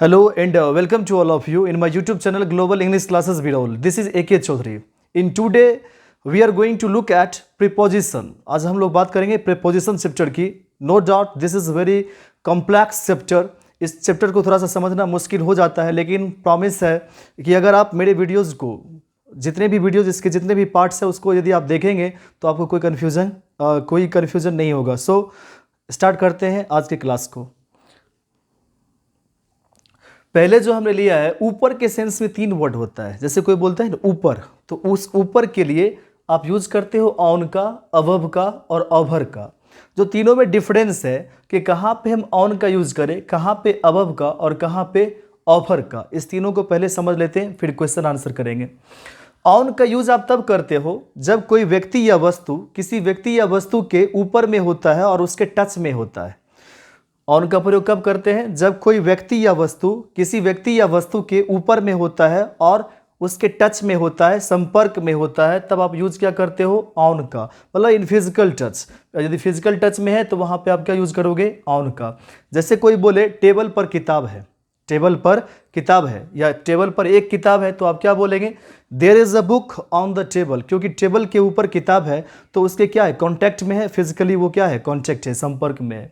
Hello and welcome to all of you in my YouTube channel Global English Classes Birol. This is AK Chaudhary. In today we are going to look at preposition. आज हम लोग बात करेंगे preposition chapter की. No doubt this is very complex chapter. इस chapter को थोड़ा सा समझना मुश्किल हो जाता है, लेकिन प्रॉमिस है कि अगर आप मेरे वीडियोज़ को जितने भी वीडियोज़ इसके जितने भी पार्ट्स हैं उसको यदि आप देखेंगे तो आपको कोई कन्फ्यूज़न नहीं होगा. सो स्टार्ट करते हैं आज के क्लास को. पहले जो हमने लिया है, ऊपर के सेंस में 3 वर्ड होता है. जैसे कोई बोलता है ना ऊपर, तो उस ऊपर के लिए आप यूज करते हो ऑन का, अबव का और ओवर का. जो तीनों में डिफरेंस है कि कहाँ पे हम ऑन का यूज करें, कहाँ पे अबव का और कहाँ पे ओवर का. इस तीनों को पहले समझ लेते हैं, फिर क्वेश्चन आंसर करेंगे. ऑन का यूज आप तब करते हो जब कोई व्यक्ति या वस्तु किसी व्यक्ति या वस्तु के ऊपर में होता है और उसके टच में होता है. ऑन का प्रयोग कब करते हैं? जब कोई व्यक्ति या वस्तु किसी व्यक्ति या वस्तु के ऊपर में होता है और उसके टच में होता है, संपर्क में होता है, तब आप यूज क्या करते हो? ऑन का. मतलब इन फिजिकल टच. यदि फिजिकल टच में है तो वहां पे आप क्या यूज करोगे? ऑन का. जैसे कोई बोले टेबल पर किताब है, टेबल पर किताब है या टेबल पर एक किताब है, तो आप क्या बोलेंगे? There is a book on the table. क्योंकि टेबल के ऊपर किताब है तो उसके क्या है? कॉन्टैक्ट में है, फिजिकली वो क्या है? कॉन्टैक्ट है, संपर्क में है.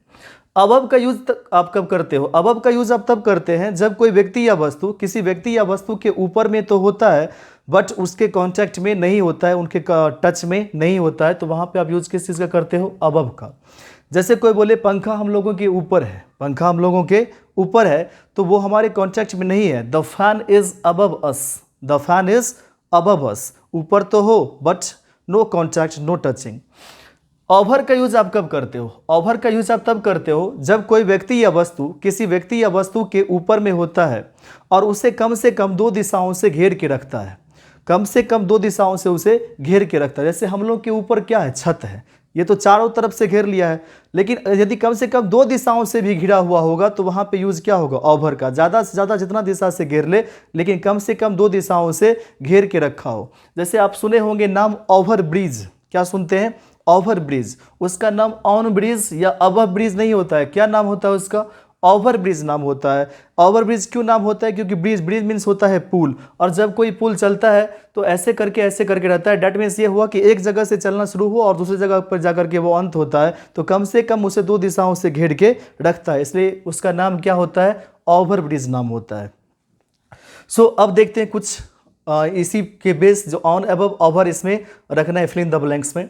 अबव का यूज आप कब करते हो? अबव का यूज आप तब करते हैं जब कोई व्यक्ति या वस्तु किसी व्यक्ति या वस्तु के ऊपर में तो होता है बट उसके कांटेक्ट में नहीं होता है, उनके टच में नहीं होता है, तो वहां पे आप यूज किस चीज़ का करते हो? अबव का. जैसे कोई बोले पंखा हम लोगों के ऊपर है, पंखा हम लोगों के ऊपर है तो वो हमारे कॉन्टेक्ट में नहीं है. The fan is above us. The fan is above us. ऊपर तो हो but no contact, no touching. Over का यूज आप कब करते हो? ओवर का यूज आप तब करते हो जब कोई व्यक्ति या वस्तु किसी व्यक्ति या वस्तु के ऊपर में होता है और उसे कम से कम 2 दिशाओं से घेर के रखता है. कम से कम 2 दिशाओं से उसे घेर के रखता है. जैसे हम लोग के ऊपर क्या है? छत है. ये तो चारों तरफ से घेर लिया है, लेकिन यदि कम से कम 2 दिशाओं से भी घिरा हुआ होगा तो वहां पे यूज क्या होगा? ओवर का. ज़्यादा से ज़्यादा जितना दिशा से घेर ले, लेकिन कम से कम 2 दिशाओं से घेर के रखा हो. जैसे आप सुने होंगे नाम ओवर ब्रिज. क्या सुनते हैं? Over bridge. उसका नाम ऑन ब्रिज या अबव ब्रिज नहीं होता है. क्या नाम होता है उसका? ओवर ब्रिज नाम होता है. ओवर ब्रिज क्यों नाम होता है? क्योंकि ब्रिज मीन्स होता है पुल, और जब कोई पुल चलता है तो ऐसे करके रहता है. डेट मीन्स ये हुआ कि एक जगह से चलना शुरू हुआ और दूसरी जगह पर जाकर के वो अंत होता है, तो कम से कम उसे 2 दिशाओं से घेर के रखता है, इसलिए उसका नाम क्या होता है? ओवर ब्रिज नाम होता है. सो अब देखते हैं कुछ इसी के बेस जो ऑन अबव ओवर इसमें रखना है फिल इन द ब्लैंक्स में.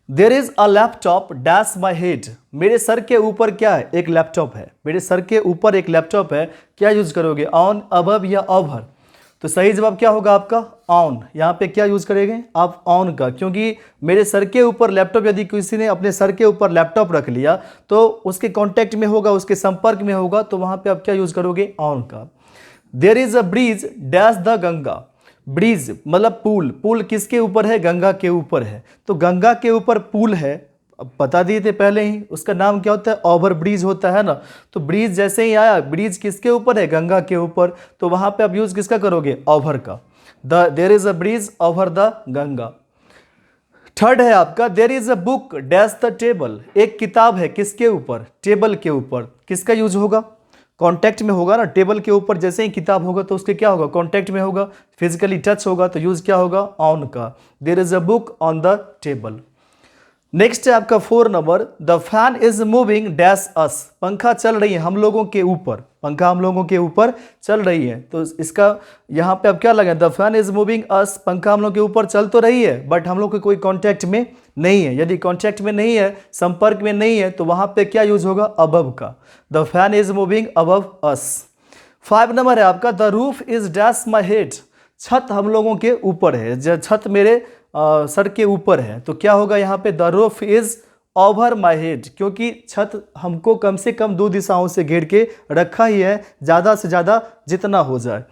There is a laptop dash my head. मेरे सर के ऊपर क्या है? एक लैपटॉप है. मेरे सर के ऊपर एक लैपटॉप है. क्या यूज करोगे? ऑन, अबव या ओवर? तो सही जवाब क्या होगा आपका? ऑन. यहाँ पे क्या यूज करेंगे आप? ऑन का. क्योंकि मेरे सर के ऊपर लैपटॉप, यदि किसी ने अपने सर के ऊपर लैपटॉप रख लिया तो उसके कॉन्टैक्ट में होगा, उसके संपर्क में होगा, तो वहां पे आप क्या यूज करोगे? ऑन का. There is a bridge dash the Ganga. Bridge मतलब पुल. पुल किसके ऊपर है? गंगा के ऊपर है. तो गंगा के ऊपर पुल है, अब बता दिए थे पहले ही. उसका नाम क्या होता है? ओवर ब्रिज होता है ना. तो ब्रिज जैसे ही आया, ब्रिज किसके ऊपर है? गंगा के ऊपर, तो वहां पे आप यूज किसका करोगे? ओवर का. There is a bridge over the Ganga. Third है आपका there is a book dash the table. एक किताब है किसके ऊपर? टेबल के ऊपर. किसका यूज होगा? कॉन्टैक्ट में होगा ना. टेबल के ऊपर जैसे ही किताब होगा तो उसके क्या होगा? कॉन्टैक्ट में होगा, फिजिकली टच होगा, तो यूज क्या होगा? ऑन का. There is a book on the table. Next है आपका 4 number. The fan is moving dash us. पंखा चल रही है हम लोगों के ऊपर. पंखा हम लोगों के ऊपर चल रही है, तो इसका यहाँ पे अब क्या लगा? The fan is moving us. पंखा हम लोग के ऊपर चल तो रही है बट हम लोग के कोई कॉन्टैक्ट में नहीं है. यदि कॉन्टैक्ट में नहीं है, संपर्क में नहीं है, तो वहां पे क्या यूज होगा? अबव का. The fan is moving above us. 5 number है आपका. The roof is dash my head. छत हम लोगों के ऊपर है. छत मेरे सर के ऊपर है, तो क्या होगा यहाँ पे? The roof is over my head. क्योंकि छत हमको कम से कम 2 दिशाओं से घेर के रखा ही है, ज़्यादा से ज़्यादा जितना हो जाए.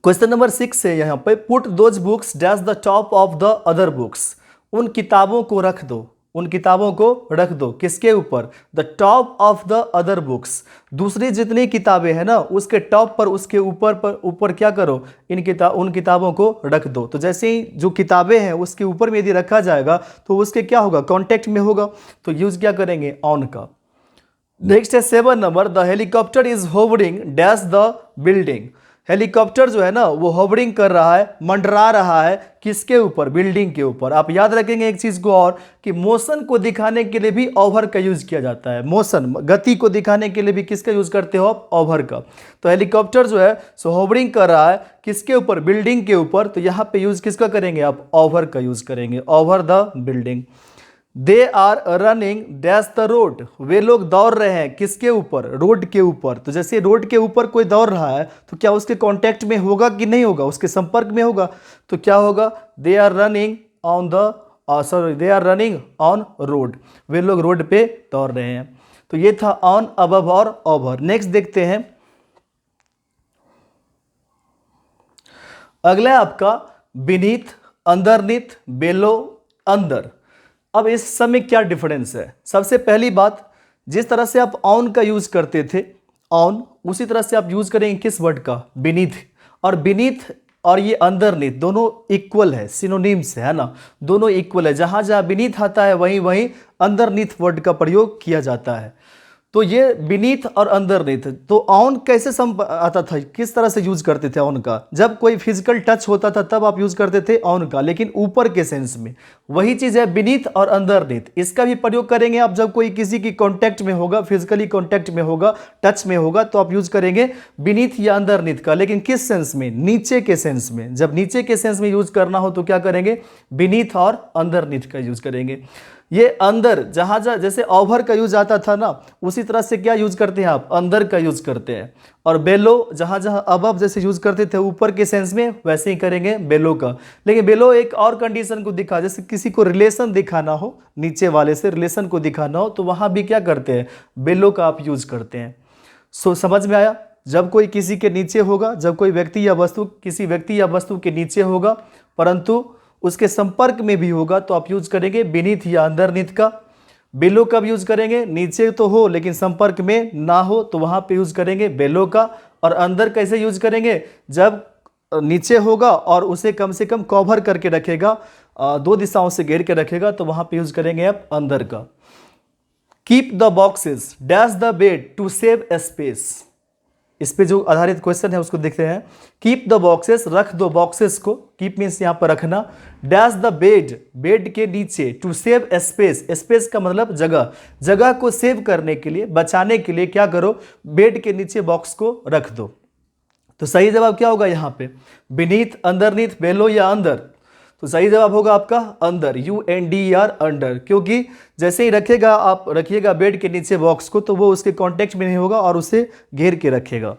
क्वेश्चन नंबर 6 है यहाँ पे. Put those books dash the top of the other books. उन किताबों को रख दो. उन किताबों को रख दो किसके ऊपर? The top of the other books. दूसरी जितनी किताबें हैं ना उसके टॉप पर, उसके ऊपर क्या करो? उन किताबों को रख दो. तो जैसे ही जो किताबें हैं उसके ऊपर में यदि रखा जाएगा तो उसके क्या होगा? कॉन्टैक्ट में होगा, तो यूज क्या करेंगे? ऑन का. नेक्स्ट है 7 number, the helicopter is hovering dash the building. Helicopter जो है ना वो होवरिंग कर रहा है, मंडरा रहा है, किसके ऊपर? बिल्डिंग के ऊपर। आप याद रखेंगे एक चीज को और, कि मोशन को दिखाने के लिए भी ओवर का यूज किया जाता है। मोशन, गति को दिखाने के लिए भी किसका यूज करते हो आप? ओवर का। तो हेलीकॉप्टर जो है सो होवरिंग कर रहा है किसके ऊपर? बिल्डिंग के ऊपर। तो यहाँ पे यूज किसका करेंगे आप? ओवर का यूज करेंगे, over the building. They are running dash the road, वे लोग दौड़ रहे हैं किसके ऊपर? रोड के ऊपर। तो जैसे रोड के ऊपर कोई दौड़ रहा है तो क्या उसके कांटेक्ट में होगा कि नहीं होगा? उसके संपर्क में होगा। तो क्या होगा? They are running on the they are running on road, वे लोग रोड पे दौड़ रहे हैं। तो ये था ऑन, अबव और ओवर। नेक्स्ट देखते हैं, अगला है आपका बीनीथ, अंडरनीथ, बेलो, अंदर। अब इस सब में क्या डिफरेंस है? सबसे पहली बात, जिस तरह से आप ऑन का यूज करते थे, ऑन, उसी तरह से आप यूज करेंगे किस वर्ड का? बीनीथ। और बीनीथ और ये अंडरनीथ दोनों इक्वल है, सिनोनिम्स है ना, दोनों इक्वल है। जहां जहां बीनीथ आता है वहीं वहीं अंडरनीथ वर्ड का प्रयोग किया जाता है। तो ये बीनीथ और अंडरनीथ, तो ऑन कैसे आता था, किस तरह से यूज करते थे ऑन का? जब कोई फिजिकल टच होता था तब आप यूज करते थे ऑन का, लेकिन ऊपर के सेंस में। वही चीज है बीनीथ और अंडरनीथ, इसका भी प्रयोग करेंगे आप जब कोई किसी की कांटेक्ट में होगा, फिजिकली कांटेक्ट में होगा, टच में होगा, तो आप यूज करेंगे बीनीथ या अंडरनीथ का। लेकिन किस सेंस में? नीचे के सेंस में। जब नीचे के सेंस में यूज करना हो तो क्या करेंगे? बीनीथ और अंडरनीथ का यूज करेंगे। ये अंदर, जहां जैसे ओवर का यूज आता था ना, उसी तरह से क्या यूज करते हैं आप? अंदर का यूज करते हैं। और बेलो, जहां जहां अबव जैसे यूज करते थे ऊपर के सेंस में, वैसे ही करेंगे बेलो का। लेकिन बेलो एक और कंडीशन को दिखा, जैसे किसी को रिलेशन दिखाना हो, नीचे वाले से रिलेशन को दिखाना हो, तो वहां भी क्या करते हैं? बेलो का आप यूज करते हैं। सो समझ में आया? जब कोई किसी के नीचे होगा, जब कोई व्यक्ति या वस्तु किसी व्यक्ति या वस्तु के नीचे होगा परंतु उसके संपर्क में भी होगा, तो आप यूज करेंगे बीनीथ या अंडरनीथ का। बेलो कब यूज करेंगे? नीचे तो हो लेकिन संपर्क में ना हो, तो वहां पे यूज करेंगे बेलो का। और अंदर कैसे यूज करेंगे? जब नीचे होगा और उसे कम से कम कवर करके रखेगा, दो दिशाओं से घेर के रखेगा, तो वहां पे यूज करेंगे आप अंदर का। Keep the boxes dash the bed to save space, इस पे जो आधारित क्वेश्चन है उसको देखते हैं। कीप द बॉक्सेस, रख दो बॉक्सेस को, कीप मीन्स यहां पर रखना, डैश द बेड, बेड के नीचे, टू सेव स्पेस, स्पेस का मतलब जगह, जगह को सेव करने के लिए, बचाने के लिए क्या करो? बेड के नीचे बॉक्स को रख दो। तो सही जवाब क्या होगा यहाँ पे? बीनीथ, अंडरनीथ, बेलो या अंदर? तो सही जवाब होगा आपका अंदर, UNDER, अंडर। क्योंकि जैसे ही रखेगा, आप रखिएगा बेड के नीचे बॉक्स को, तो वो उसके कांटेक्ट में नहीं होगा और उसे घेर के रखेगा।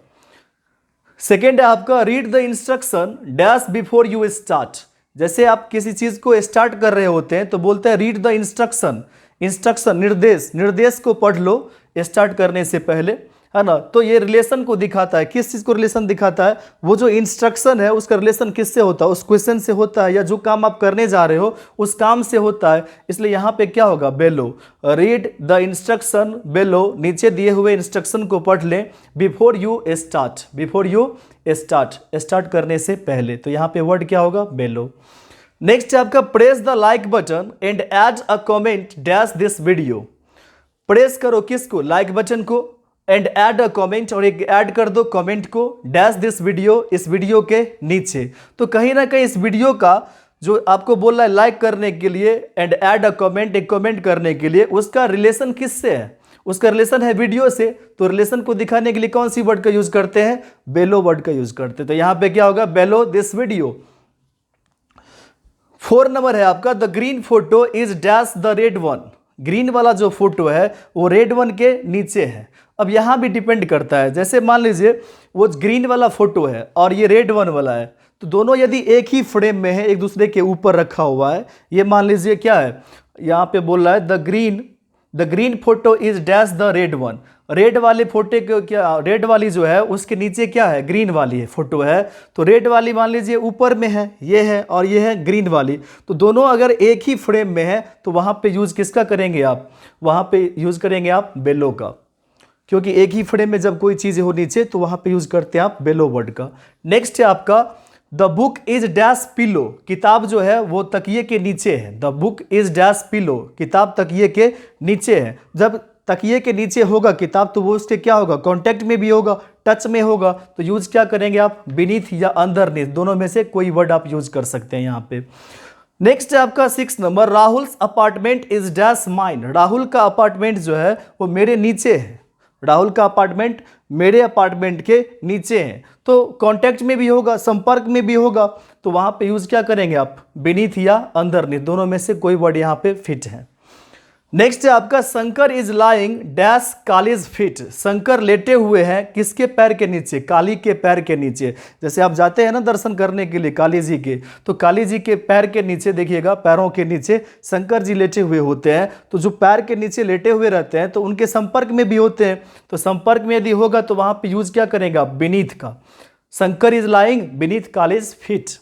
सेकेंड है आपका read the instruction dash before you start. जैसे आप किसी चीज को स्टार्ट कर रहे होते हैं तो बोलते हैं रीड द इंस्ट्रक्शन, इंस्ट्रक्शन निर्देश, निर्देश को पढ़ लो स्टार्ट करने से पहले, है ना। तो ये रिलेशन को दिखाता है, किस चीज को रिलेशन दिखाता है? वो जो इंस्ट्रक्शन है उसका रिलेशन किससे होता है? उस क्वेश्चन से होता है, या जो काम आप करने जा रहे हो उस काम से होता है। इसलिए यहाँ पे क्या होगा? बेलो, रीड द इंस्ट्रक्शन बेलो, नीचे दिए हुए इंस्ट्रक्शन को पढ़ लें, before you start, before you start, start करने से पहले। तो यहाँ पे वर्ड क्या होगा? बेलो। नेक्स्ट है आपका press the like button and add a comment dash this video. Press करो किसको? लाइक बटन को, एंड ऐड अ कमेंट, और एक ऐड कर दो कमेंट को, डैश दिस वीडियो, इस वीडियो के नीचे। तो कहीं ना कहीं इस वीडियो का जो आपको बोल रहा है लाइक करने के लिए एंड ऐड अ कमेंट, एक कमेंट करने के लिए, उसका रिलेशन किससे है? उसका रिलेशन है वीडियो से। तो रिलेशन को दिखाने के लिए कौन सी वर्ड का यूज करते हैं? बेलो वर्ड का यूज करते हैं। तो यहां पे क्या होगा? बेलो दिस वीडियो। 4 नंबर है आपका the green photo is dash the red one. Green वाला जो फोटो है वो रेड वन के नीचे है। अब यहां भी डिपेंड करता है, जैसे मान लीजिए वो ग्रीन वाला फोटो है और ये रेड वन वाला है, तो दोनों यदि एक ही फ्रेम में है, एक दूसरे के ऊपर रखा हुआ है, ये मान लीजिए क्या है, यहां पे बोल रहा है the green photo is dash the red one. Red वाले फोटो को क्या, रेड वाली जो है उसके नीचे क्या है? ग्रीन वाली है फोटो है। तो रेड वाली मान लीजिए ऊपर में है, ये है, और ये है ग्रीन वाली। तो दोनों अगर एक ही फ्रेम में है तो वहां पे यूज किसका करेंगे आप? वहां पे यूज करेंगे आप बेलो का, क्योंकि एक ही फ्रेम में जब कोई चीज हो नीचे तो वहां पे यूज करते हैं आप बेलो वर्ड का। नेक्स्ट है आपका the book is dash pillow. किताब जो है वो तकिए के नीचे है। The book is dash pillow, किताब तकिए के नीचे है। जब तकिए के नीचे होगा किताब तो वो उसके क्या होगा, कॉन्टेक्ट में भी होगा, टच में होगा, तो यूज क्या करेंगे आप, बीनीथ या अंडरनीथ, दोनों में से कोई वर्ड आप यूज कर सकते हैं यहाँ पे। नेक्स्ट है आपका 6 number, Rahul's apartment is dash mine. Rahul का अपार्टमेंट जो है वो मेरे नीचे है। राहुल का अपार्टमेंट मेरे अपार्टमेंट के नीचे है, तो कांटेक्ट में भी होगा, संपर्क में भी होगा, तो वहां पे यूज क्या करेंगे आप, बीनीथ या अंडरनीथ, दोनों में से कोई वर्ड यहाँ पे फिट है। नेक्स्ट है आपका Shankar is lying dash kalij feet. Shankar लेटे हुए हैं किसके पैर के नीचे, काली के पैर के नीचे। जैसे आप जाते हैं ना दर्शन करने के लिए काली जी के, तो काली जी के पैर के नीचे देखिएगा, पैरों के नीचे शंकर जी लेटे हुए होते हैं। तो जो पैर के नीचे लेटे हुए रहते हैं तो उनके संपर्क में भी होते हैं, तो संपर्क में यदि होगा तो वहां पर यूज क्या करेगा, बीनीथ का। Shankar is lying beneath Kali's feet.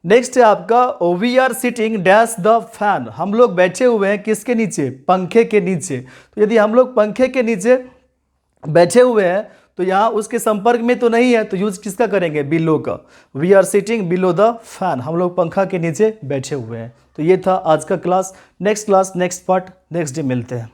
Next है आपका we are sitting dash the fan. हम लोग बैठे हुए हैं किसके नीचे, पंखे के नीचे। तो यदि हम लोग पंखे के नीचे बैठे हुए हैं तो यहाँ उसके संपर्क में तो नहीं है, तो यूज किसका करेंगे, बिलो का। We are sitting below the fan, हम लोग पंखा के नीचे बैठे हुए हैं। तो ये था आज का class. Next class next part next day मिलते हैं।